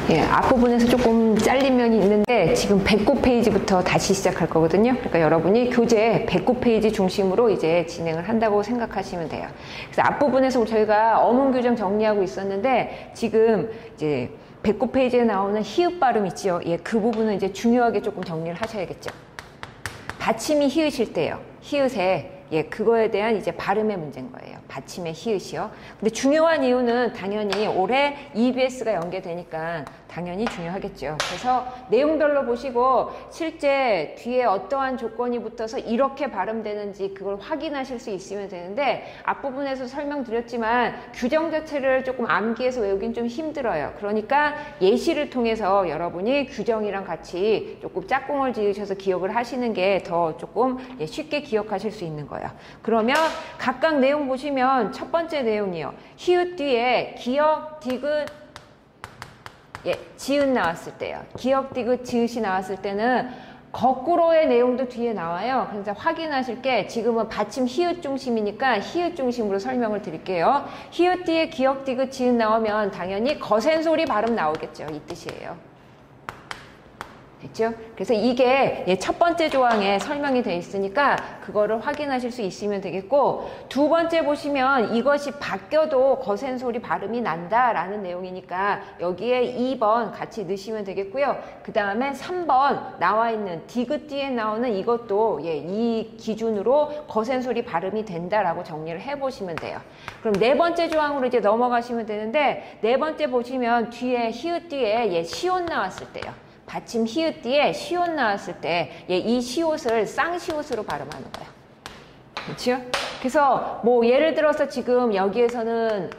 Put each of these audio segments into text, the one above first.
예, 앞부분에서 조금 잘린 면이 있는데 지금 109페이지부터 다시 시작할 거거든요. 그러니까 여러분이 교재 109페이지 중심으로 이제 진행을 한다고 생각하시면 돼요. 그래서 앞부분에서 저희가 어문 규정 정리하고 있었는데 지금 이제 109페이지에 나오는 히읗 발음 있죠. 예, 그 부분은 이제 중요하게 조금 정리를 하셔야겠죠. 받침이 히읗일 때요. 히읗에 예, 그거에 대한 이제 발음의 문제인 거예요. 받침의 히읗이요. 근데 중요한 이유는 당연히 올해 EBS가 연계되니까 당연히 중요하겠죠. 그래서 내용별로 보시고 실제 뒤에 어떠한 조건이 붙어서 이렇게 발음되는지 그걸 확인하실 수 있으면 되는데 앞부분에서 설명드렸지만 규정 자체를 조금 암기해서 외우긴 좀 힘들어요. 그러니까 예시를 통해서 여러분이 규정이랑 같이 조금 짝꿍을 지으셔서 기억을 하시는 게 더 조금 쉽게 기억하실 수 있는 거예요. 그러면 각각 내용 보시면 첫 번째 내용이요. 히읗 뒤에 기역, 디귿, 예, 지읒 나왔을 때요. 기역, 디귿, 지읒이 나왔을 때는 거꾸로의 내용도 뒤에 나와요. 그래서 확인하실 게 지금은 받침 히읗 중심이니까 히읗 중심으로 설명을 드릴게요. 히읗 뒤에 기역, 디귿, 지읒 나오면 당연히 거센 소리 발음 나오겠죠. 이 뜻이에요. 됐죠? 그래서 이게 첫 번째 조항에 설명이 되어 있으니까 그거를 확인하실 수 있으면 되겠고, 두 번째 보시면 이것이 바뀌어도 거센 소리 발음이 난다라는 내용이니까 여기에 2번 같이 넣으시면 되겠고요. 그 다음에 3번 나와 있는 디귿 뒤에 나오는 이것도 이 기준으로 거센 소리 발음이 된다라고 정리를 해보시면 돼요. 그럼 네 번째 조항으로 이제 넘어가시면 되는데, 네 번째 보시면 뒤에 히읗 뒤에 시옷 나왔을 때요. 받침 히읗 뒤에 시옷 나왔을 때 이 시옷을 쌍시옷으로 발음하는 거예요. 그렇죠? 그래서 뭐 예를 들어서 지금 여기에서는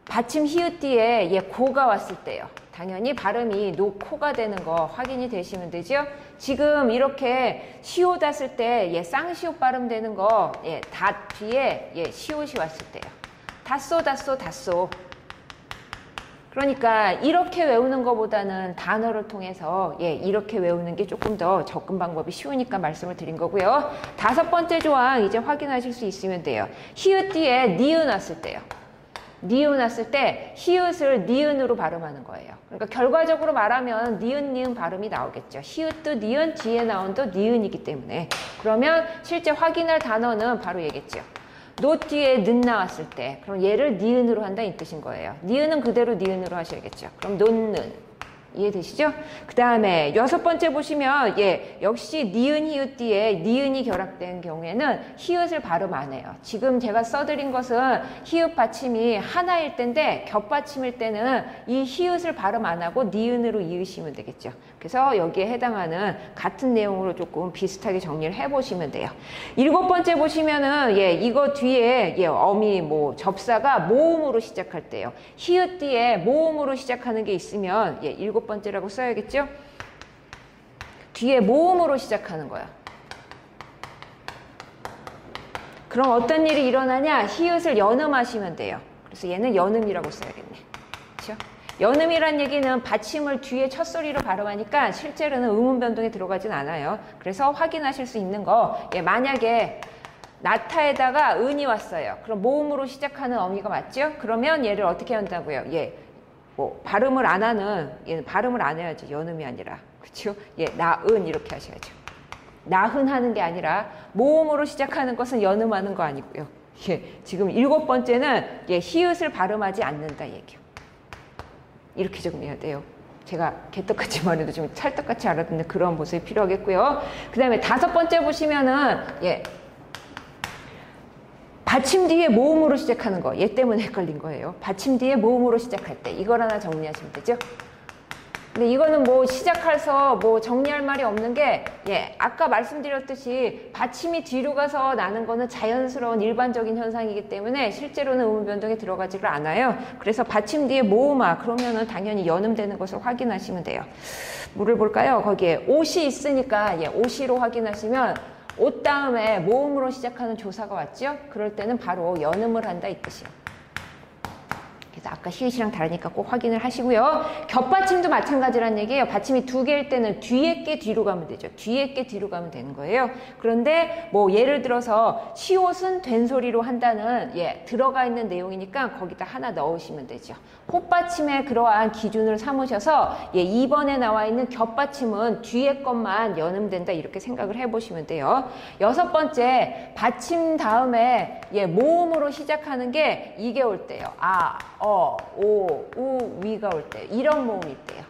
받침 히읗 뒤에 고가 왔을 때요. 당연히 발음이 노코가 되는 거 확인이 되시면 되죠? 지금 이렇게 시옷 왔을 때 쌍시옷 발음되는 거 닷 뒤에 시옷이 왔을 때요. 닷소 닷소 닷소. 그러니까 이렇게 외우는 것보다는 단어를 통해서 이렇게 외우는 게 조금 더 접근 방법이 쉬우니까 말씀을 드린 거고요. 다섯 번째 조항 이제 확인하실 수 있으면 돼요. 히읗 뒤에 니은 왔을 때요. 니은 왔을 때 히읗을 니은으로 발음하는 거예요. 그러니까 결과적으로 말하면 니은 니은 발음이 나오겠죠. 히읗도 니은, 뒤에 나온 도 니은이기 때문에. 그러면 실제 확인할 단어는 바로 얘겠죠. 노 뒤에 는 나왔을 때 그럼 얘를 니은으로 한다 이 뜻인 거예요. 니은은 그대로 니은으로 하셔야겠죠. 그럼 논는 이해되시죠? 그 다음에 여섯 번째 보시면 역시 니은 히읗 뒤에 니은이 결합된 경우에는 히읗을 발음 안 해요. 지금 제가 써드린 것은 히읗 받침이 하나일 때인데 겹받침일 때는 이 히읗을 발음 안 하고 니은으로 이으시면 되겠죠. 그래서 여기에 해당하는 같은 내용으로 조금 비슷하게 정리를 해보시면 돼요. 일곱 번째 보시면은 이거 뒤에 어미 접사가 모음으로 시작할 때요. 히읗 뒤에 모음으로 시작하는 게 있으면 일곱 번째라고 써야겠죠? 뒤에 모음으로 시작하는 거야. 그럼 어떤 일이 일어나냐? 히읗을 연음하시면 돼요. 그래서 얘는 연음이라고 써야겠네. 그렇죠? 연음이란 얘기는 받침을 뒤에 첫 소리로 발음하니까 실제로는 음운 변동에 들어가진 않아요. 그래서 확인하실 수 있는 거, 만약에 나타에다가 은이 왔어요. 그럼 모음으로 시작하는 어미가 맞죠? 그러면 얘를 어떻게 한다고요? 발음을 안 하는, 얘는 발음을 안 해야지. 연음이 아니라. 그쵸? 나은 이렇게 하셔야죠. 나흔 하는 게 아니라 모음으로 시작하는 것은 연음하는 거 아니고요. 지금 일곱 번째는 히읗을 발음하지 않는다 얘기요. 이렇게 적용해야 돼요. 제가 개떡같이 말해도 좀 찰떡같이 알아듣는 그런 모습이 필요하겠고요. 그 다음에 다섯 번째 보시면은 받침 뒤에 모음으로 시작하는 거. 얘 때문에 헷갈린 거예요. 받침 뒤에 모음으로 시작할 때 이걸 하나 정리하시면 되죠. 근데 이거는 시작해서 정리할 말이 없는 게 아까 말씀드렸듯이 받침이 뒤로 가서 나는 거는 자연스러운 일반적인 현상이기 때문에 실제로는 음운 변동에 들어가지를 않아요. 그래서 받침 뒤에 모음아 그러면은 당연히 연음되는 것을 확인하시면 돼요. 뭐를 볼까요? 거기에 옷이 있으니까 옷이로 확인하시면 옷 다음에 모음으로 시작하는 조사가 왔죠? 그럴 때는 바로 연음을 한다 이 뜻이에요. 그래서 아까 히읗이랑 다르니까 꼭 확인을 하시고요. 겹받침도 마찬가지란 얘기예요. 받침이 두 개일 때는 뒤에 게 뒤로 가면 되죠. 뒤에 게 뒤로 가면 되는 거예요. 그런데 뭐 예를 들어서 시옷은 된소리로 한다는 들어가 있는 내용이니까 거기다 하나 넣으시면 되죠. 호받침의 그러한 기준을 삼으셔서 2번에 나와 있는 겹받침은 뒤에 것만 연음된다 이렇게 생각을 해보시면 돼요. 여섯 번째, 받침 다음에 모음으로 시작하는 게 이게 올 때요. 아, 어, 오, 우, 위가 올 때. 이런 모음일 때요.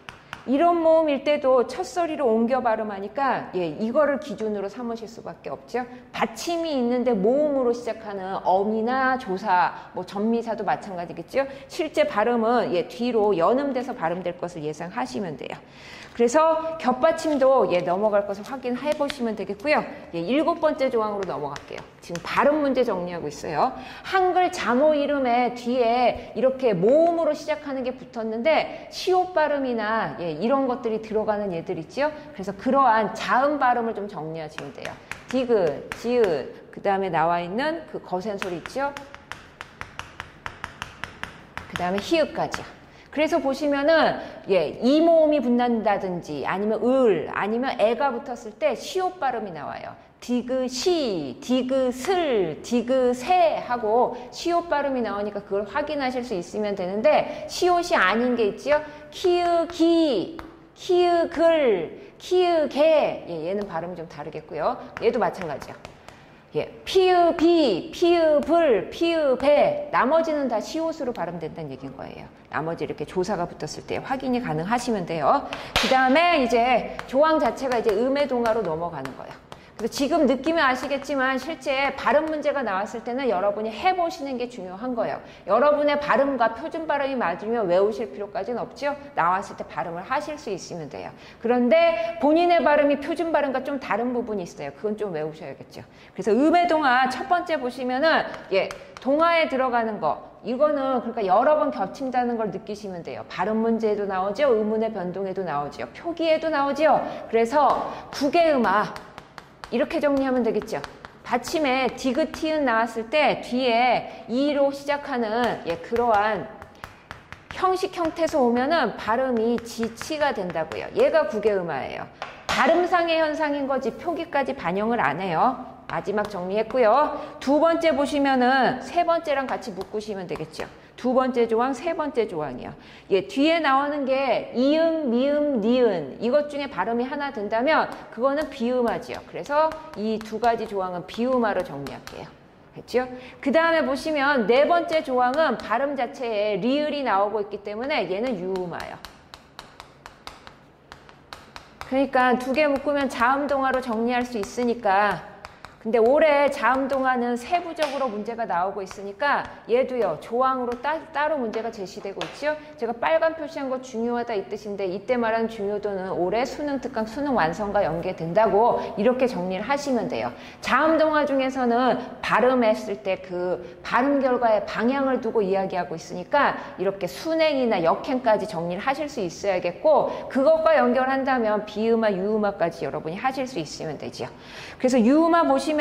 이런 모음일 때도 첫 소리로 옮겨 발음하니까 이거를 기준으로 삼으실 수밖에 없죠. 받침이 있는데 모음으로 시작하는 어미나 조사, 뭐 전미사도 마찬가지겠죠. 실제 발음은 뒤로 연음돼서 발음될 것을 예상하시면 돼요. 그래서 겹받침도 넘어갈 것을 확인해 보시면 되겠고요. 일곱 번째 조항으로 넘어갈게요. 지금 발음 문제 정리하고 있어요. 한글 자모 이름에 뒤에 이렇게 모음으로 시작하는 게 붙었는데 시옷 발음이나 이런 것들이 들어가는 얘들 있죠. 그래서 그러한 자음 발음을 좀 정리하시면 돼요. 디귿, 지읒, 그 다음에 나와 있는 그 거센 소리 있죠. 그 다음에 히읗까지요. 그래서 보시면은 이 모음이 붙는다든지 아니면 을 아니면 애가 붙었을 때 시옷 발음이 나와요. 디귿이, 디귿을, 디귿에 하고 시옷 발음이 나오니까 그걸 확인하실 수 있으면 되는데 시옷이 아닌 게 있지요. 키읔기, 키읔글, 키읔개 얘는 발음이 좀 다르겠고요. 얘도 마찬가지요. 피읍이, 피읍을, 피읍에 나머지는 다 시옷으로 발음된다는 얘기인 거예요. 나머지 이렇게 조사가 붙었을 때 확인이 가능하시면 돼요. 그 다음에 이제 조항 자체가 이제 음의 동화로 넘어가는 거예요. 그래서 지금 느낌이 아시겠지만 실제 발음 문제가 나왔을 때는 여러분이 해보시는 게 중요한 거예요. 여러분의 발음과 표준 발음이 맞으면 외우실 필요까지는 없죠. 나왔을 때 발음을 하실 수 있으면 돼요. 그런데 본인의 발음이 표준 발음과 좀 다른 부분이 있어요. 그건 좀 외우셔야겠죠. 그래서 음의 동화 첫 번째 보시면은 동화에 들어가는 거 이거는 그러니까 여러 번 겹친다는 걸 느끼시면 돼요. 발음 문제에도 나오죠. 의문의 변동에도 나오죠. 표기에도 나오죠. 그래서 국외음화 이렇게 정리하면 되겠죠. 받침에 디귿, 티읕 나왔을 때 뒤에 이로 시작하는 그러한 형식 형태에서 오면은 발음이 지치가 된다고요. 얘가 국외음화예요. 발음상의 현상인 거지 표기까지 반영을 안 해요. 마지막 정리했고요. 두 번째 보시면은 세 번째랑 같이 묶으시면 되겠죠. 두 번째 조항, 세 번째 조항이요. 뒤에 나오는 게 이음, 미음, 니은 이것 중에 발음이 하나 된다면 그거는 비음화지요. 그래서 이 두 가지 조항은 비음화로 정리할게요. 됐죠? 그 다음에 보시면 네 번째 조항은 발음 자체에 리을이 나오고 있기 때문에 얘는 유음화요. 그러니까 두 개 묶으면 자음동화로 정리할 수 있으니까 근데 올해 자음동화는 세부적으로 문제가 나오고 있으니까 얘도요 조항으로 따로 문제가 제시되고 있죠. 제가 빨간 표시한 거 중요하다 이 뜻인데 이때 말하는 중요도는 올해 수능 특강 수능 완성과 연계된다고 이렇게 정리를 하시면 돼요. 자음동화 중에서는 발음했을 때 그 발음 결과의 방향을 두고 이야기하고 있으니까 이렇게 순행이나 역행까지 정리를 하실 수 있어야겠고 그것과 연결한다면 비음화, 유음화까지 여러분이 하실 수 있으면 되죠. 그래서 유음화 보시면은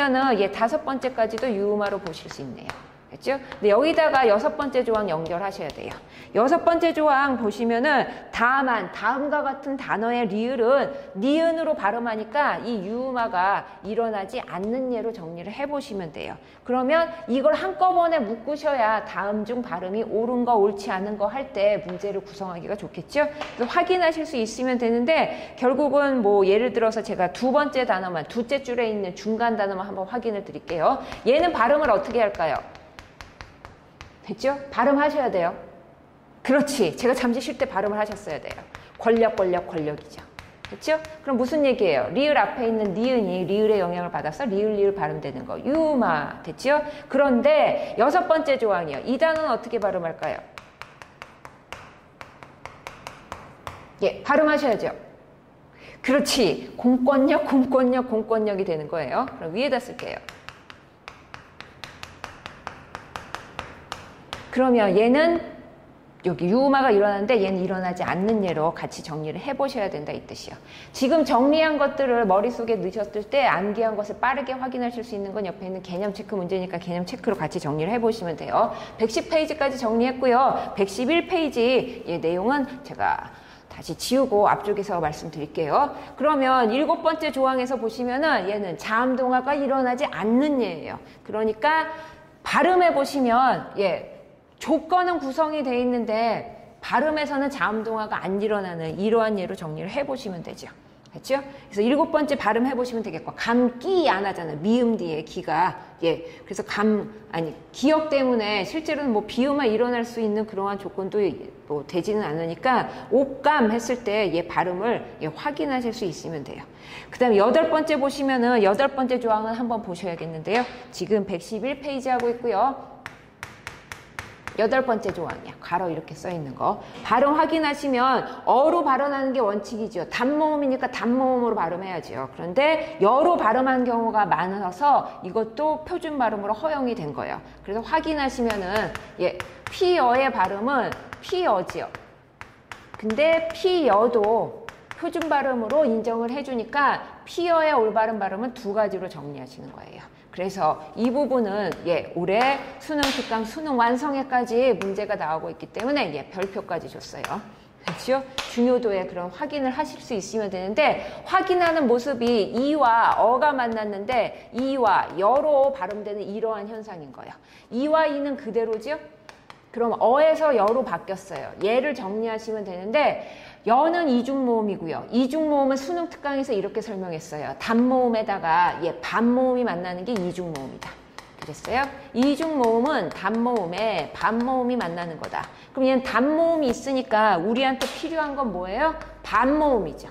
다섯 번째까지도 유음화로 보실 수 있네요. 그렇죠? 근데 여기다가 여섯 번째 조항 연결하셔야 돼요. 여섯 번째 조항 보시면은 다음과 같은 단어의 리을은 니은으로 발음하니까 이 유음화가 일어나지 않는 예로 정리를 해보시면 돼요. 그러면 이걸 한꺼번에 묶으셔야 다음 중 발음이 옳은 거 옳지 않은 거 할 때 문제를 구성하기가 좋겠죠? 그래서 확인하실 수 있으면 되는데 결국은 뭐 예를 들어서 제가 두 번째 단어만 두째 줄에 있는 중간 단어만 한번 확인을 드릴게요. 얘는 발음을 어떻게 할까요? 됐죠? 발음하셔야 돼요. 그렇지. 제가 잠시 쉴 때 발음을 하셨어야 돼요. 권력이죠. 됐죠? 그럼 무슨 얘기예요? 리을 앞에 있는 니은이 리을의 영향을 받아서 리을 발음되는 거. 유음화. 됐죠? 그런데 여섯 번째 조항이요. 이 단어는 어떻게 발음할까요? 발음하셔야죠. 그렇지. 공권력이 되는 거예요. 그럼 위에다 쓸게요. 그러면 얘는 여기 유음화가 일어나는데 얘는 일어나지 않는 예로 같이 정리를 해보셔야 된다 이 뜻이요. 지금 정리한 것들을 머릿속에 넣으셨을 때 암기한 것을 빠르게 확인하실 수 있는 건 옆에 있는 개념 체크 문제니까 개념 체크로 같이 정리를 해보시면 돼요. 110페이지까지 정리했고요. 111페이지 내용은 제가 다시 지우고 앞쪽에서 말씀드릴게요. 그러면 7번째 조항에서 보시면은 얘는 자음동화가 일어나지 않는 예예요. 그러니까 발음해 보시면 조건은 구성이 돼 있는데 발음에서는 자음동화가 안 일어나는 이러한 예로 정리를 해보시면 되죠. 됐죠? 그래서 7번째 발음해 보시면 되겠고 감기 안 하잖아요. 미음 뒤에 기가 그래서 기역 때문에 실제로는 뭐 비음만 일어날 수 있는 그러한 조건도 뭐 되지는 않으니까 옥감 했을 때 발음을 확인하실 수 있으면 돼요. 그 다음에 8번째 보시면은 8번째 조항은 한번 보셔야겠는데요. 지금 111페이지 하고 있고요. 8번째 조항이야. 괄호 이렇게 써 있는 거. 발음 확인하시면 어로 발음하는 게 원칙이죠. 단모음이니까 단모음으로 발음해야죠. 그런데 여로 발음한 경우가 많아서 이것도 표준 발음으로 허용이 된 거예요. 그래서 확인하시면은 피여의 발음은 피여지요. 근데 피여도 표준 발음으로 인정을 해주니까 피여의 올바른 발음은 2가지로 정리하시는 거예요. 그래서 이 부분은 올해 수능 특강 수능 완성회까지 문제가 나오고 있기 때문에 별표까지 줬어요. 그렇죠? 중요도에 그런 확인을 하실 수 있으면 되는데 확인하는 모습이 이와 어가 만났는데 이와 여로 발음되는 이러한 현상인 거예요. 이와 이는 그대로죠? 그럼 어에서 여로 바뀌었어요. 얘를 정리하시면 되는데 여는 이중모음이고요. 이중모음은 수능 특강에서 이렇게 설명했어요. 단모음에다가 반모음이 만나는 게 이중모음이다. 그랬어요? 이중모음은 단모음에 반모음이 만나는 거다. 그럼 얘는 단모음이 있으니까 우리한테 필요한 건 뭐예요? 반모음이죠.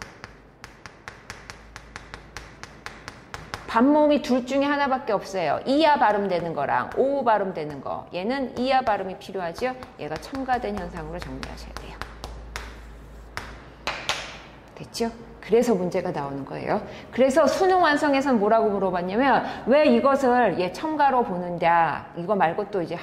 반모음이 둘 중에 하나밖에 없어요. 이하 발음되는 거랑 오우 발음되는 거. 얘는 이하 발음이 필요하죠. 얘가 첨가된 현상으로 정리하셔야 돼요. 됐죠? 그래서 문제가 나오는 거예요. 그래서 수능 완성에서는 뭐라고 물어봤냐면 왜 이것을 첨가로 보느냐 이거 말고 또 이제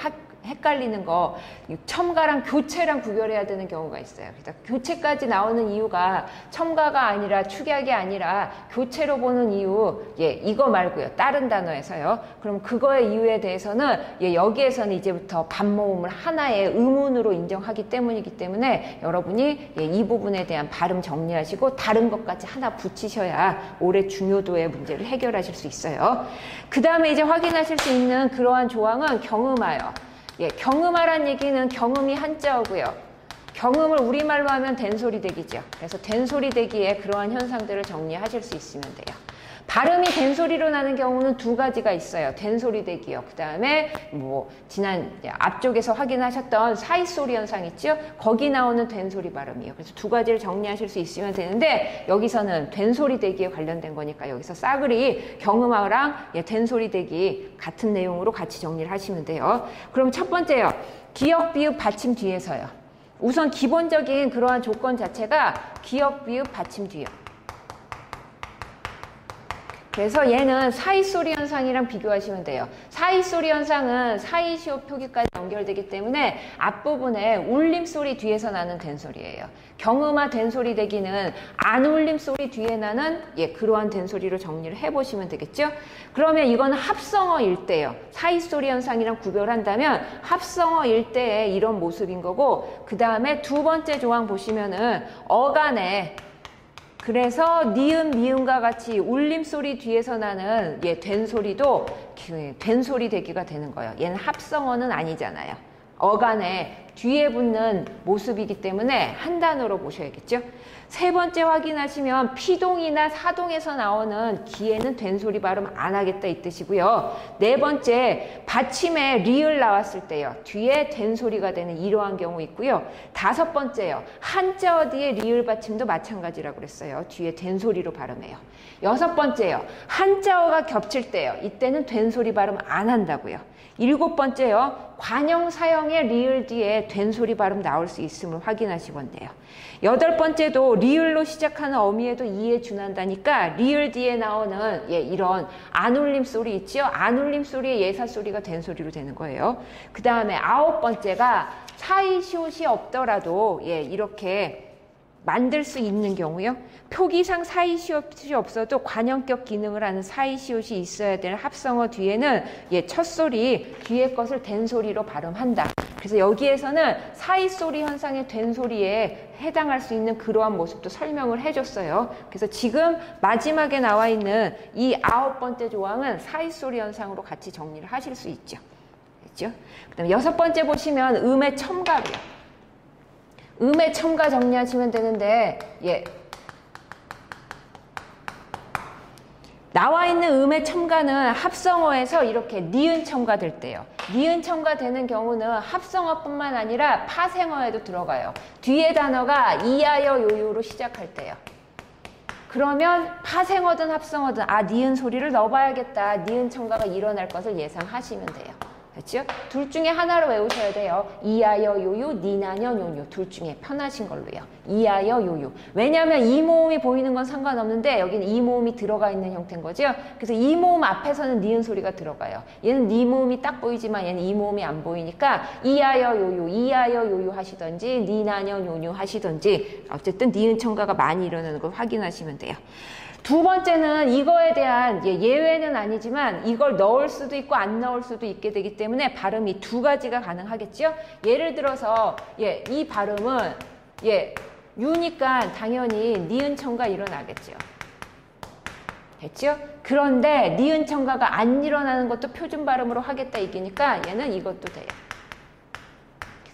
헷갈리는 거 첨가랑 교체랑 구별해야 되는 경우가 있어요. 그래서 교체까지 나오는 이유가 첨가가 아니라 축약이 아니라 교체로 보는 이유 이거 말고요. 다른 단어에서요. 그럼 그거의 이유에 대해서는 여기에서는 이제부터 반모음을 하나의 의문으로 인정하기 때문이기 때문에 여러분이 이 부분에 대한 발음 정리하시고 다른 것까지 하나 붙이셔야 올해 중요도의 문제를 해결하실 수 있어요. 그 다음에 이제 확인하실 수 있는 그러한 조항은 경음하여. 경음하란 얘기는 경음이 한자어고요. 경음을 우리말로 하면 된소리대기죠. 그래서 된소리대기에 그러한 현상들을 정리하실 수 있으면 돼요. 발음이 된소리로 나는 경우는 2가지가 있어요. 된소리대기요. 그 다음에 지난 앞쪽에서 확인하셨던 사이소리 현상 있죠? 거기 나오는 된소리 발음이에요. 그래서 2가지를 정리하실 수 있으면 되는데 여기서는 된소리대기에 관련된 거니까 여기서 싸그리 경음하랑 된소리대기 같은 내용으로 같이 정리를 하시면 돼요. 그럼 첫 번째요. 기역, 비읍, 받침 뒤에서요. 우선 기본적인 그러한 조건 자체가 기역, 비읍, 받침 뒤요. 그래서 얘는 사이소리 현상이랑 비교하시면 돼요. 사이소리 현상은 사이시오 표기까지 연결되기 때문에 앞부분에 울림소리 뒤에서 나는 된소리예요. 경음화 된소리 대기는 안 울림소리 뒤에 나는 그러한 된소리로 정리를 해보시면 되겠죠. 그러면 이건 합성어일 때예요. 사이소리 현상이랑 구별한다면 합성어일 때의 이런 모습인 거고 그 다음에 2번째 조항 보시면은 어간에 그래서 니은, 미음과 같이 울림소리 뒤에서 나는 된소리도 된소리 대기가 되는 거예요. 얘는 합성어는 아니잖아요. 어간에 뒤에 붙는 모습이기 때문에 한 단어로 보셔야겠죠. 3번째 확인하시면 피동이나 사동에서 나오는 기에는 된소리 발음 안 하겠다 이 뜻이고요. 4번째 받침에 리을 나왔을 때요. 뒤에 된소리가 되는 이러한 경우 있고요. 5번째요. 한자어 뒤에 리을 받침도 마찬가지라고 그랬어요. 뒤에 된소리로 발음해요. 6번째요. 한자어가 겹칠 때요. 이때는 된소리 발음 안 한다고요. 7번째요. 관형 사형의 리을 뒤에 된소리 발음 나올 수 있음을 확인하시면 돼요. 8번째도 리을로 시작하는 어미에도 이에 준한다니까 리을 뒤에 나오는 이런 안울림 소리 있지요? 안울림 소리의 예사 소리가 된소리로 되는 거예요. 그 다음에 9번째가 사이시옷이 없더라도 이렇게 만들 수 있는 경우요. 표기상 사이시옷이 없어도 관형격 기능을 하는 사이시옷이 있어야 될 합성어 뒤에는 첫소리 뒤에 것을 된소리로 발음한다. 그래서 여기에서는 사이소리 현상의 된소리에 해당할 수 있는 그러한 모습도 설명을 해줬어요. 그래서 지금 마지막에 나와 있는 이 9번째 조항은 사이소리 현상으로 같이 정리를 하실 수 있죠. 됐죠? 그 다음에 6번째 보시면 음의 첨가고요. 음의 첨가 정리하시면 되는데 나와 있는 음의 첨가는 합성어에서 이렇게 니은 첨가될 때요. 니은 첨가되는 경우는 합성어뿐만 아니라 파생어에도 들어가요. 뒤에 단어가 이하여 요요로 시작할 때요. 그러면 파생어든 합성어든 니은 소리를 넣어봐야겠다. 니은 첨가가 일어날 것을 예상하시면 돼요. 그렇죠? 둘 중에 하나로 외우셔야 돼요. 이하여 요요, 니나녀 요요. 둘 중에 편하신 걸로요. 이하여 요요. 왜냐하면 이 모음이 보이는 건 상관없는데 여기는 이 모음이 들어가 있는 형태인 거죠. 그래서 이 모음 앞에서는 니은 소리가 들어가요. 얘는 니 모음이 딱 보이지만 얘는 이 모음이 안 보이니까 이하여 요요, 이하여 요요 하시던지 니나녀 요요 하시던지 어쨌든 니은 첨가가 많이 일어나는 걸 확인하시면 돼요. 두 번째는 이거에 대한 예외는 아니지만 이걸 넣을 수도 있고 안 넣을 수도 있게 되기 때문에 발음이 두 가지가 가능하겠죠. 예를 들어서 이 발음은 유니까 당연히 니은 첨가 일어나겠죠. 됐죠? 그런데 니은 첨가가 안 일어나는 것도 표준 발음으로 하겠다 이기니까 얘는 이것도 돼요.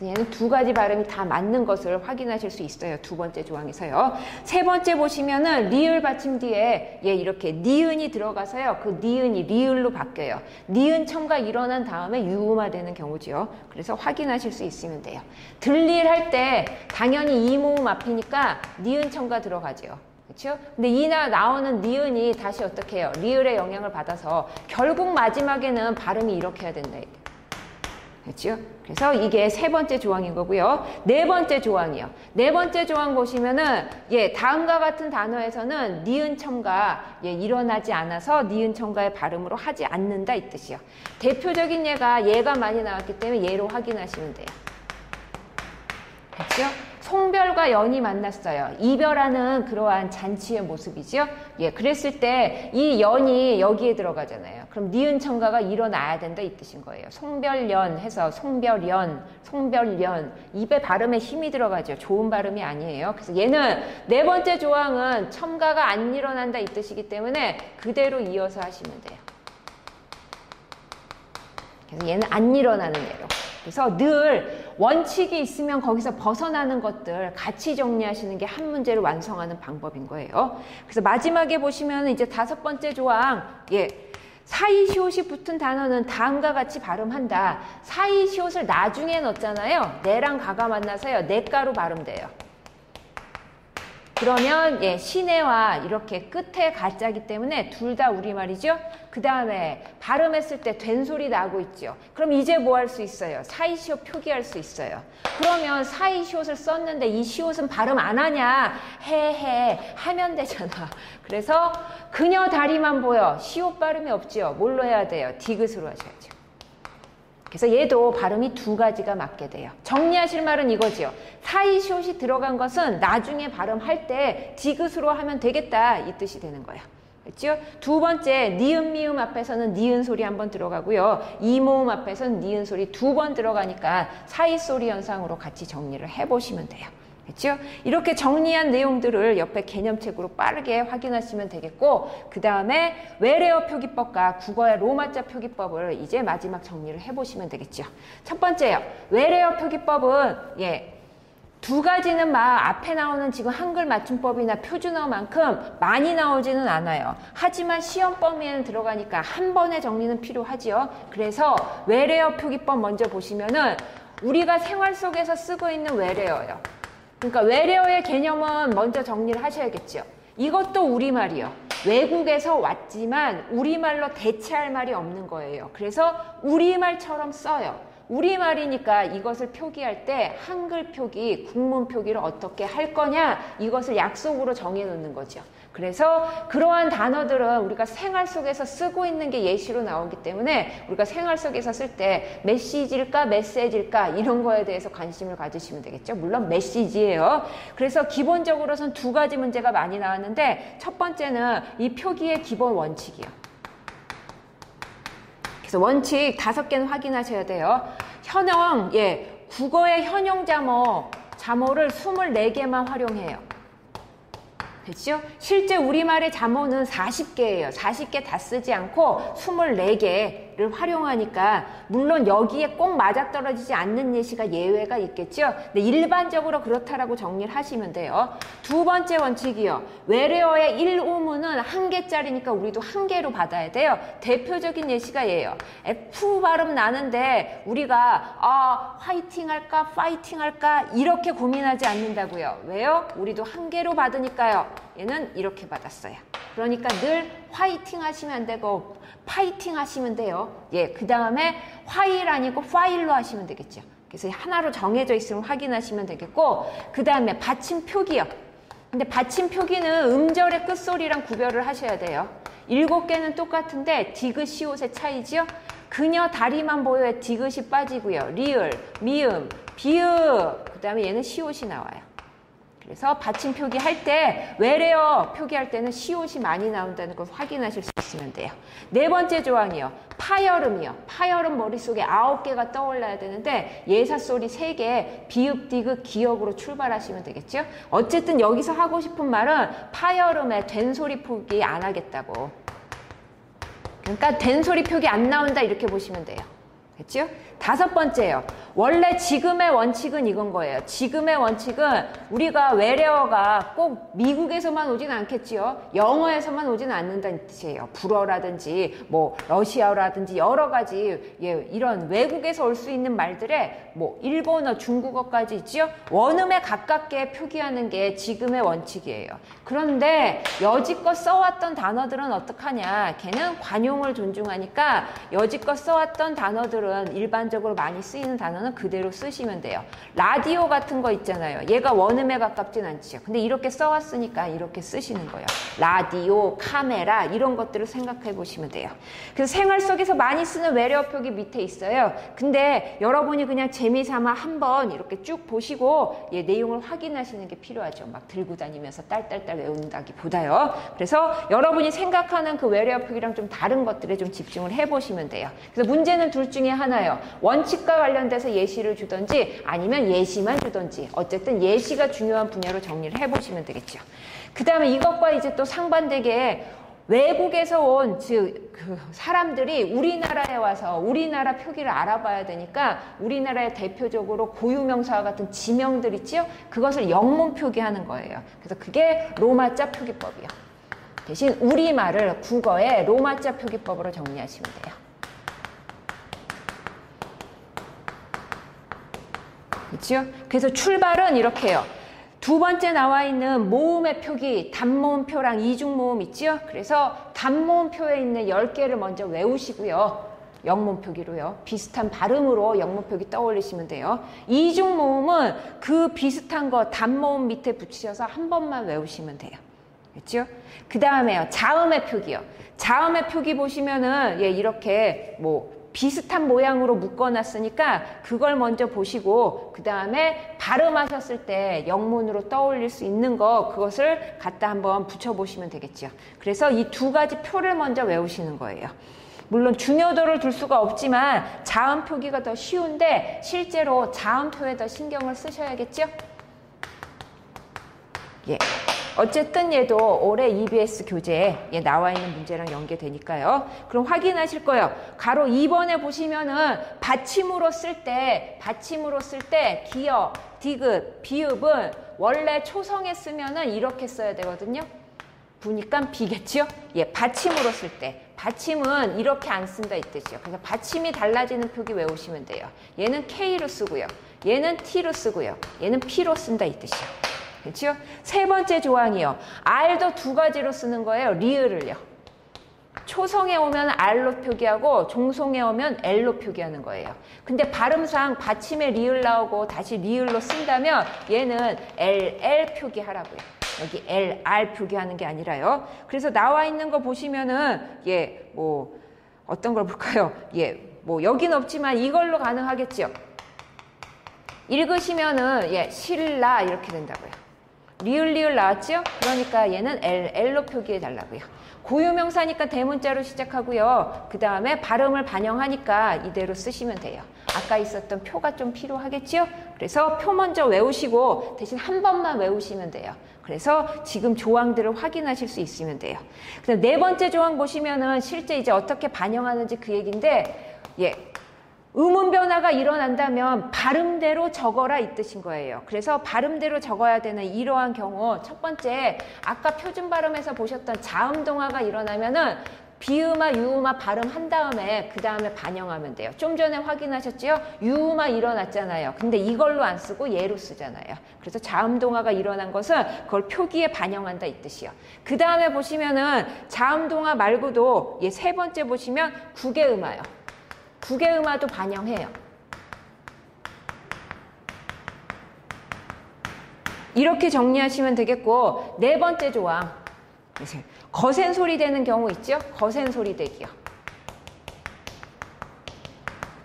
얘는 두 가지 발음이 다 맞는 것을 확인하실 수 있어요. 두 번째 조항에서요. 세 번째 보시면은 리을 받침 뒤에 이렇게 니은이 들어가서요. 그 니은이 리을로 바뀌어요. 니은 첨가 일어난 다음에 유음화되는 경우죠. 그래서 확인하실 수 있으면 돼요. 들릴 할 때 당연히 이 모음 앞이니까 니은 첨가 들어가죠. 그렇죠? 근데 이 나오는 니은이 다시 어떻게 해요? 리을의 영향을 받아서 결국 마지막에는 발음이 이렇게 해야 된다. 그렇죠? 그래서 이게 세 번째 조항인 거고요. 네 번째 조항이요. 네 번째 조항 보시면은 다음과 같은 단어에서는 니은 첨가 일어나지 않아서 니은 첨가의 발음으로 하지 않는다 이 뜻이요. 대표적인 얘가 많이 나왔기 때문에 얘로 확인하시면 돼요. 그렇죠? 송별과 연이 만났어요. 이별하는 그러한 잔치의 모습이죠. 그랬을 때 이 연이 여기에 들어가잖아요. 그럼 니은 첨가가 일어나야 된다 이 뜻인 거예요. 송별연 해서 송별연, 송별연. 입에 발음에 힘이 들어가죠. 좋은 발음이 아니에요. 그래서 얘는 네 번째 조항은 첨가가 안 일어난다 이 뜻이기 때문에 그대로 이어서 하시면 돼요. 그래서 얘는 안 일어나는 예로. 그래서 늘 원칙이 있으면 거기서 벗어나는 것들 같이 정리하시는 게 한 문제를 완성하는 방법인 거예요. 그래서 마지막에 보시면 이제 다섯 번째 조항, 사이시옷이 붙은 단어는 다음과 같이 발음한다. 사이시옷을 나중에 넣었잖아요. 내랑 가가 만나서요. 내가로 발음돼요. 그러면 시내와 이렇게 끝에 가짜기 때문에 둘 다 우리말이죠. 그 다음에 발음했을 때 된 소리 나고 있죠. 그럼 이제 뭐 할 수 있어요? 사이시옷 표기할 수 있어요. 그러면 사이시옷을 썼는데 이 시옷은 발음 안 하냐? 하면 되잖아. 그래서 그녀 다리만 보여. 시옷 발음이 없죠. 뭘로 해야 돼요? 디귿으로 하셔야죠. 그래서 얘도 발음이 두 가지가 맞게 돼요. 정리하실 말은 이거죠. 사이시옷이 들어간 것은 나중에 발음할 때 디귿으로 하면 되겠다 이 뜻이 되는 거예요. 그렇죠? 두 번째 니은 미음 앞에서는 니은 소리 한번 들어가고요. 이 모음 앞에서는 니은 소리 두 번 들어가니까 사이소리 현상으로 같이 정리를 해보시면 돼요. 그렇죠? 이렇게 정리한 내용들을 옆에 개념책으로 빠르게 확인하시면 되겠고 그 다음에 외래어 표기법과 국어의 로마자 표기법을 이제 마지막 정리를 해보시면 되겠죠. 첫 번째요. 외래어 표기법은 두 가지는 막 앞에 나오는 지금 한글 맞춤법이나 표준어만큼 많이 나오지는 않아요. 하지만 시험 범위에는 들어가니까 한 번의 정리는 필요하지요. 그래서 외래어 표기법 먼저 보시면은 우리가 생활 속에서 쓰고 있는 외래어요. 그러니까 외래어의 개념은 먼저 정리를 하셔야겠죠. 이것도 우리말이요. 외국에서 왔지만 우리말로 대체할 말이 없는 거예요. 그래서 우리말처럼 써요. 우리말이니까 이것을 표기할 때 한글 표기, 국문 표기를 어떻게 할 거냐, 이것을 약속으로 정해 놓는 거죠. 그래서 그러한 단어들은 우리가 생활 속에서 쓰고 있는 게 예시로 나오기 때문에 우리가 생활 속에서 쓸 때 메시지일까 메시지일까 이런 거에 대해서 관심을 가지시면 되겠죠. 물론 메시지예요. 그래서 기본적으로는 두 가지 문제가 많이 나왔는데 첫 번째는 이 표기의 기본 원칙이요. 그래서 원칙 5개는 확인하셔야 돼요. 현형, 국어의 현형 자모를 24개만 활용해요. 됐죠? 실제 우리말의 자모는 40개예요. 40개 다 쓰지 않고 24개를 활용하니까 물론 여기에 꼭 맞아떨어지지 않는 예시가 예외가 있겠죠? 근데 일반적으로 그렇다라고 정리를 하시면 돼요. 두 번째 원칙이요. 외래어의 1우문은 1개짜리니까 우리도 1개로 받아야 돼요. 대표적인 예시가 얘예요. F 발음 나는데 우리가 화이팅 할까 파이팅 할까 이렇게 고민하지 않는다고요. 왜요? 우리도 1개로 받으니까요. 얘는 이렇게 받았어요. 그러니까 늘 화이팅 하시면 안 되고 파이팅 하시면 돼요. 그 다음에 화일 아니고 파일로 하시면 되겠죠. 그래서 하나로 정해져 있으면 확인하시면 되겠고, 그 다음에 받침 표기요. 근데 받침 표기는 음절의 끝소리랑 구별을 하셔야 돼요. 7개는 똑같은데 디귿, 시옷의 차이지요. 그녀 다리만 보여야 디귿이 빠지고요. 리을, 미음, 비읍, 그 다음에 얘는 시옷이 나와요. 그래서 받침 표기할 때 외래어 표기할 때는 시옷이 많이 나온다는 걸 확인하실 수 있으면 돼요. 네 번째 조항이요. 파열음이요. 파열음 머릿속에 9개가 떠올라야 되는데 예사소리 3개, 비읍, 디귿, 기역으로 출발하시면 되겠죠. 어쨌든 여기서 하고 싶은 말은 파열음에 된소리 표기 안 하겠다고. 그러니까 된소리 표기 안 나온다 이렇게 보시면 돼요. 됐죠? 5번째요. 원래 지금의 원칙은 이건 거예요. 지금의 원칙은 우리가 외래어가 꼭 미국에서만 오진 않겠지요. 영어에서만 오진 않는다는 뜻이에요. 불어라든지 뭐 러시아어라든지 여러 가지 이런 외국에서 올 수 있는 말들에 뭐 일본어, 중국어까지 있지요. 원음에 가깝게 표기하는 게 지금의 원칙이에요. 그런데 여지껏 써왔던 단어들은 어떡하냐. 걔는 관용을 존중하니까 여지껏 써왔던 단어들은 일반적으로 많이 쓰이는 단어는 그대로 쓰시면 돼요. 라디오 같은 거 있잖아요. 얘가 원음에 가깝진 않지요. 근데 이렇게 써왔으니까 이렇게 쓰시는 거예요. 라디오, 카메라 이런 것들을 생각해 보시면 돼요. 그래서 생활 속에서 많이 쓰는 외래어 표기 밑에 있어요. 근데 여러분이 그냥 재미삼아 한번 이렇게 쭉 보시고 내용을 확인하시는 게 필요하죠. 막 들고 다니면서 딸딸딸 외운다기보다요. 그래서 여러분이 생각하는 그 외래어 표기랑 좀 다른 것들에 좀 집중을 해보시면 돼요. 그래서 문제는 둘 중에 하나요. 원칙과 관련돼서 예시를 주던지 아니면 예시만 주던지 어쨌든 예시가 중요한 분야로 정리를 해보시면 되겠죠. 그 다음에 이것과 이제 또 상반되게 외국에서 온 그 사람들이 우리나라에 와서 우리나라 표기를 알아봐야 되니까 우리나라의 대표적으로 고유명사와 같은 지명들 있지요? 그것을 영문 표기하는 거예요. 그래서 그게 로마자 표기법이요. 대신 우리말을 국어의 로마자 표기법으로 정리하시면 돼요. 그렇죠? 그래서 출발은 이렇게 해요. 두 번째 나와 있는 모음의 표기, 단모음표랑 이중모음 있죠? 그래서 단모음표에 있는 10개를 먼저 외우시고요. 영문표기로요. 비슷한 발음으로 영문표기 떠올리시면 돼요. 이중모음은 그 비슷한 거 단모음 밑에 붙이셔서 한 번만 외우시면 돼요. 그렇죠? 그 다음에요. 자음의 표기요. 자음의 표기 보시면은 이렇게 비슷한 모양으로 묶어놨으니까 그걸 먼저 보시고 그 다음에 발음하셨을 때 영문으로 떠올릴 수 있는 그것을 갖다 한번 붙여보시면 되겠죠. 그래서 이 두 가지 표를 먼저 외우시는 거예요. 물론 중요도를 둘 수가 없지만 자음 표기가 더 쉬운데 실제로 자음표에 더 신경을 쓰셔야겠죠? 어쨌든 얘도 올해 EBS 교재에 나와 있는 문제랑 연계되니까요. 그럼 확인하실 거예요. 가로 2번에 보시면은 받침으로 쓸 때 기역, 디귿, 비읍은 원래 초성에 쓰면은 이렇게 써야 되거든요. 보니까 비겠죠? 받침으로 쓸 때. 받침은 이렇게 안 쓴다 이 뜻이요. 그래서 받침이 달라지는 표기 외우시면 돼요. 얘는 K로 쓰고요. 얘는 T로 쓰고요. 얘는 P로 쓴다 이 뜻이요. 그렇죠? 세 번째 조항이요. R도 두 가지로 쓰는 거예요. 리을을요. 초성에 오면 R로 표기하고 종송에 오면 L로 표기하는 거예요. 근데 발음상 받침에 리을 나오고 다시 리을로 쓴다면 얘는 LL 표기하라고요. 여기 LR 표기하는 게 아니라요. 그래서 나와 있는 거 보시면은 뭐 어떤 걸 볼까요? 뭐 여긴 없지만 이걸로 가능하겠죠. 읽으시면은 신라 이렇게 된다고요. 리을 나왔죠? 그러니까 얘는 L로 표기해 달라고요. 고유명사니까 대문자로 시작하고요. 그 다음에 발음을 반영하니까 이대로 쓰시면 돼요. 아까 있었던 표가 좀 필요하겠죠? 그래서 표 먼저 외우시고 대신 한 번만 외우시면 돼요. 그래서 지금 조항들을 확인하실 수 있으면 돼요. 그다음 네 번째 조항 보시면은 실제 이제 어떻게 반영하는지 그 얘기인데, 의문 변화가 일어난다면 발음대로 적어라 이 뜻인 거예요. 그래서 발음대로 적어야 되는 이러한 경우, 첫 번째 아까 표준 발음에서 보셨던 자음동화가 일어나면은 비음아 유음아 발음한 다음에 그 다음에 반영하면 돼요. 좀 전에 확인하셨죠? 유음아 일어났잖아요. 근데 이걸로 안 쓰고 얘로 쓰잖아요. 그래서 자음동화가 일어난 것은 그걸 표기에 반영한다 이 뜻이요. 그 다음에 보시면은 자음동화 말고도 세 번째 보시면 국외음아요. 국외음아도 반영해요. 이렇게 정리하시면 되겠고, 네 번째 조항. 거센 소리 되는 경우 있죠? 거센 소리 대기요.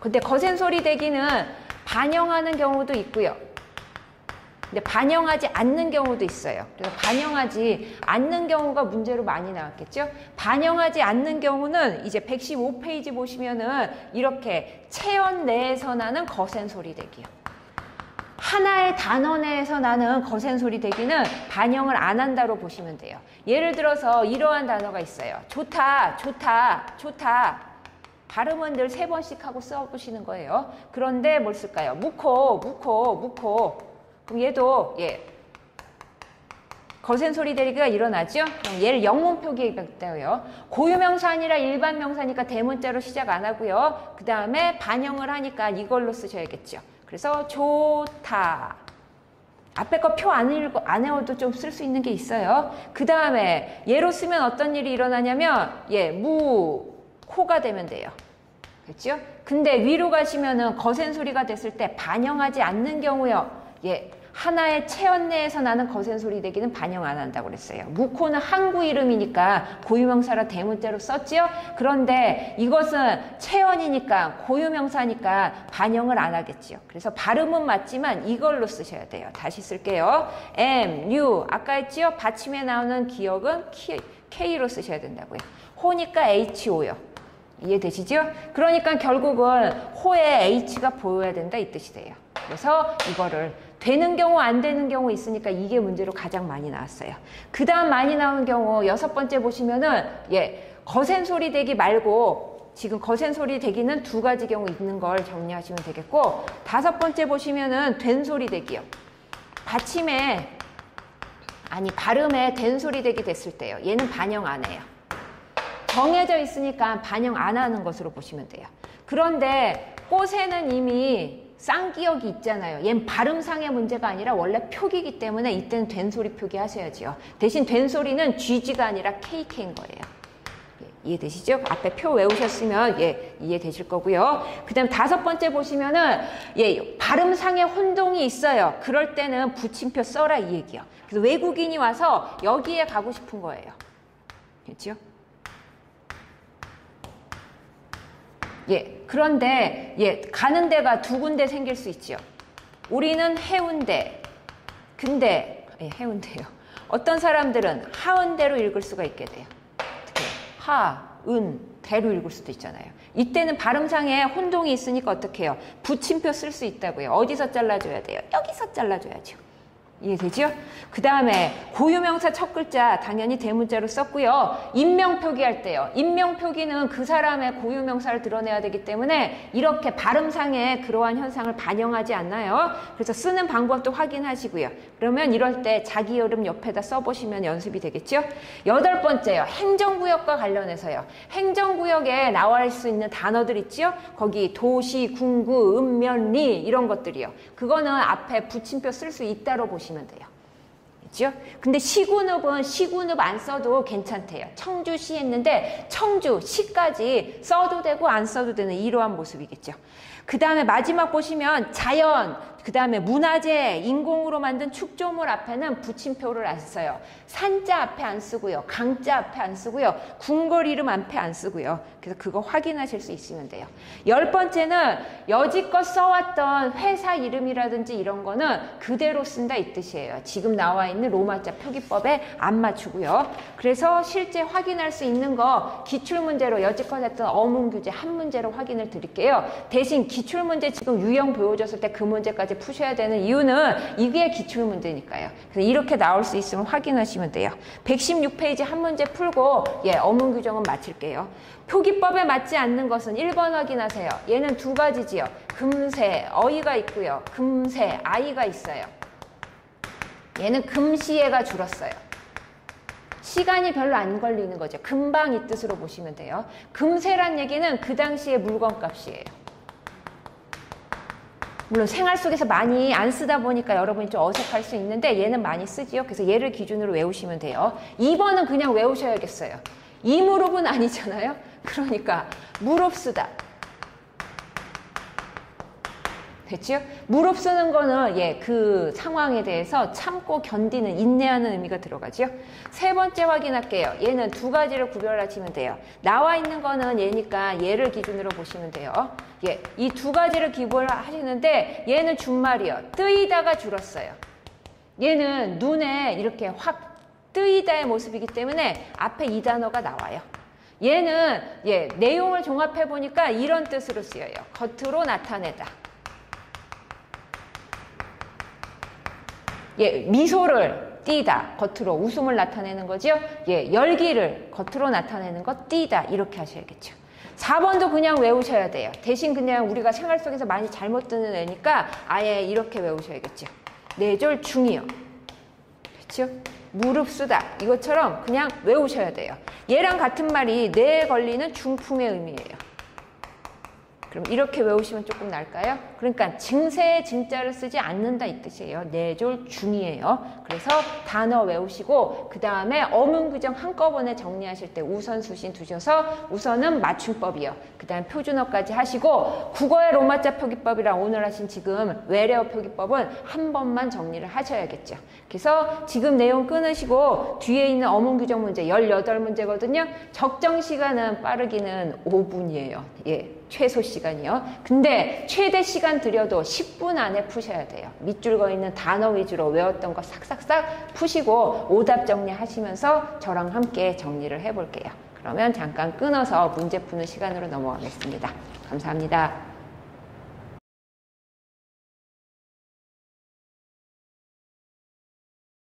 근데 거센 소리 대기는 반영하는 경우도 있고요. 근데 반영하지 않는 경우도 있어요. 그래서 반영하지 않는 경우가 문제로 많이 나왔겠죠? 반영하지 않는 경우는 이제 115페이지 보시면은 이렇게 체언 내에서 나는 거센 소리 대기요. 하나의 단어 내에서 나는 거센 소리 대기는 반영을 안 한다로 보시면 돼요. 예를 들어서 이러한 단어가 있어요. 좋다, 좋다, 좋다. 발음은 늘 3번씩 하고 써보시는 거예요. 그런데 뭘 쓸까요? 무코, 무코, 무코. 그럼 얘도 거센 소리 대기가 일어나죠? 그럼 얘를 영문 표기했다고요. 고유명사 아니라 일반 명사니까 대문자로 시작 안 하고요. 그 다음에 반영을 하니까 이걸로 쓰셔야겠죠. 그래서 좋다. 앞에 거 표 안 외워도 좀 쓸 수 있는 게 있어요. 그 다음에 얘로 쓰면 어떤 일이 일어나냐면 코가 되면 돼요. 그렇죠? 근데 위로 가시면은 거센 소리가 됐을 때 반영하지 않는 경우요. 하나의 체언 내에서 나는 거센 소리 대기는 반영 안 한다고 그랬어요. 무코는 항구 이름이니까 고유명사라 대문자로 썼지요. 그런데 이것은 체언이니까 고유명사니까 반영을 안 하겠지요. 그래서 발음은 맞지만 이걸로 쓰셔야 돼요. 다시 쓸게요. 아까 했지요. 받침에 나오는 기억은 K로 쓰셔야 된다고요. 호니까 HO요. 이해되시죠? 그러니까 결국은 호에 H가 보여야 된다 이 뜻이 돼요. 그래서 이거를 되는 경우 안 되는 경우 있으니까 이게 문제로 가장 많이 나왔어요. 그 다음 많이 나오는 경우 6번째 보시면은 거센 소리 대기 말고 지금 거센 소리 대기는 2가지 경우 있는 걸 정리하시면 되겠고, 5번째 보시면은 된 소리 대기요. 발음에 된 소리 대기 됐을 때요. 얘는 반영 안 해요. 정해져 있으니까 반영 안 하는 것으로 보시면 돼요. 그런데 꽃에는 이미 쌍기역이 있잖아요. 얘는 발음상의 문제가 아니라 원래 표기이기 때문에 이때는 된 소리 표기하셔야죠. 대신 된 소리는 GG가 아니라 KK인 거예요. 이해되시죠? 앞에 표 외우셨으면 이해되실 거고요. 그 다음 5번째 보시면은 발음상의 혼동이 있어요. 그럴 때는 붙임표 써라 이 얘기요. 그래서 외국인이 와서 여기에 가고 싶은 거예요. 그렇죠? 그런데 가는 데가 2군데 생길 수 있죠. 우리는 해운대. 근데 해운대요. 어떤 사람들은 하은대로 읽을 수가 있게 돼요. 대로 읽을 수도 있잖아요. 이때는 발음상에 혼동이 있으니까 어떻게 해요? 붙임표 쓸 수 있다고요. 어디서 잘라줘야 돼요? 여기서 잘라줘야죠. 이해되죠? 그 다음에 고유명사 첫 글자 당연히 대문자로 썼고요. 인명표기할 때요. 인명표기는 그 사람의 고유명사를 드러내야 되기 때문에 이렇게 발음상에 그러한 현상을 반영하지 않나요? 그래서 쓰는 방법도 확인하시고요. 그러면 이럴 때 자기 이름 옆에다 써보시면 연습이 되겠죠? 8번째요. 행정구역과 관련해서요. 행정구역에 나올 수 있는 단어들 있죠? 거기 도시, 군구, 읍면, 리 이런 것들이요. 그거는 앞에 붙임표 쓸 수 있다로 보시면 돼요. 됐죠? 근데 시군읍 안 써도 괜찮대요. 청주시 했는데 청주, 시까지 써도 되고 안 써도 되는 이러한 모습이겠죠. 그 다음에 마지막 보시면 자연, 그 다음에 문화재, 인공으로 만든 축조물 앞에는 붙임표를 안 써요. 산자 앞에 안 쓰고요. 강자 앞에 안 쓰고요. 궁궐 이름 앞에 안 쓰고요. 그래서 그거 확인하실 수 있으면 돼요. 10번째는 여지껏 써왔던 회사 이름이라든지 이런 거는 그대로 쓴다 이 뜻이에요. 지금 나와 있는 로마자 표기법에 안 맞추고요. 그래서 실제 확인할 수 있는 거 기출문제로 여지껏 했던 어문규제 한 문제로 확인을 드릴게요. 대신 기출문제 지금 유형 보여줬을 때 그 문제까지 푸셔야 되는 이유는 이게 기출문제니까요. 그래서 이렇게 나올 수 있으면 확인하시면 돼요. 116페이지 한 문제 풀고 어문 규정은 마칠게요. 표기법에 맞지 않는 것은 1번 확인하세요. 얘는 두 가지지요. 금세, 어이가 있고요. 금세, 아이가 있어요. 얘는 금시에가 줄었어요. 시간이 별로 안 걸리는 거죠. 금방 이 뜻으로 보시면 돼요. 금세란 얘기는 그 당시의 물건값이에요. 물론 생활 속에서 많이 안 쓰다 보니까 여러분이 좀 어색할 수 있는데 얘는 많이 쓰지요. 그래서 얘를 기준으로 외우시면 돼요. 2번은 그냥 외우셔야겠어요. 이 무릎은 아니잖아요. 그러니까 무릎 쓰다. 됐죠? 무릎 쓰는 거는 그 상황에 대해서 참고 견디는, 인내하는 의미가 들어가죠. 세 번째 확인할게요. 얘는 두 가지를 구별하시면 돼요. 나와 있는 거는 얘니까 얘를 기준으로 보시면 돼요. 이 두 가지를 기본하시는데 얘는 준말이요. 뜨이다가 줄었어요. 얘는 눈에 이렇게 확 뜨이다의 모습이기 때문에 앞에 이 단어가 나와요. 얘는 내용을 종합해 보니까 이런 뜻으로 쓰여요. 겉으로 나타내다. 미소를 띠다. 겉으로 웃음을 나타내는 거죠. 열기를 겉으로 나타내는 거 띠다. 이렇게 하셔야겠죠. 4번도 그냥 외우셔야 돼요. 대신 그냥 우리가 생활 속에서 많이 잘못 듣는 애니까 아예 이렇게 외우셔야겠죠. 뇌졸 중이요. 그렇죠? 무릎 쓰다. 이것처럼 그냥 외우셔야 돼요. 얘랑 같은 말이 뇌에 걸리는 중풍의 의미예요. 그럼 이렇게 외우시면 조금 나을까요? 그러니까 증세의 증자를 쓰지 않는다 이 뜻이에요. 뇌졸 중이에요. 그래서 단어 외우시고 그 다음에 어문 규정 한꺼번에 정리하실 때 우선 수신 두셔서 우선은 맞춤법이요. 그 다음 표준어까지 하시고 국어의 로마자 표기법이랑 오늘 하신 지금 외래어 표기법은 한 번만 정리를 하셔야겠죠. 그래서 지금 내용 끊으시고 뒤에 있는 어문 규정 문제 18문제거든요. 적정 시간은 빠르기는 5분이에요. 최소 시간이요. 근데 최대 시간 들여도 10분 안에 푸셔야 돼요. 밑줄 거 있는 단어 위주로 외웠던 거 싹싹싹 푸시고 오답 정리하시면서 저랑 함께 정리를 해볼게요. 그러면 잠깐 끊어서 문제 푸는 시간으로 넘어가겠습니다. 감사합니다.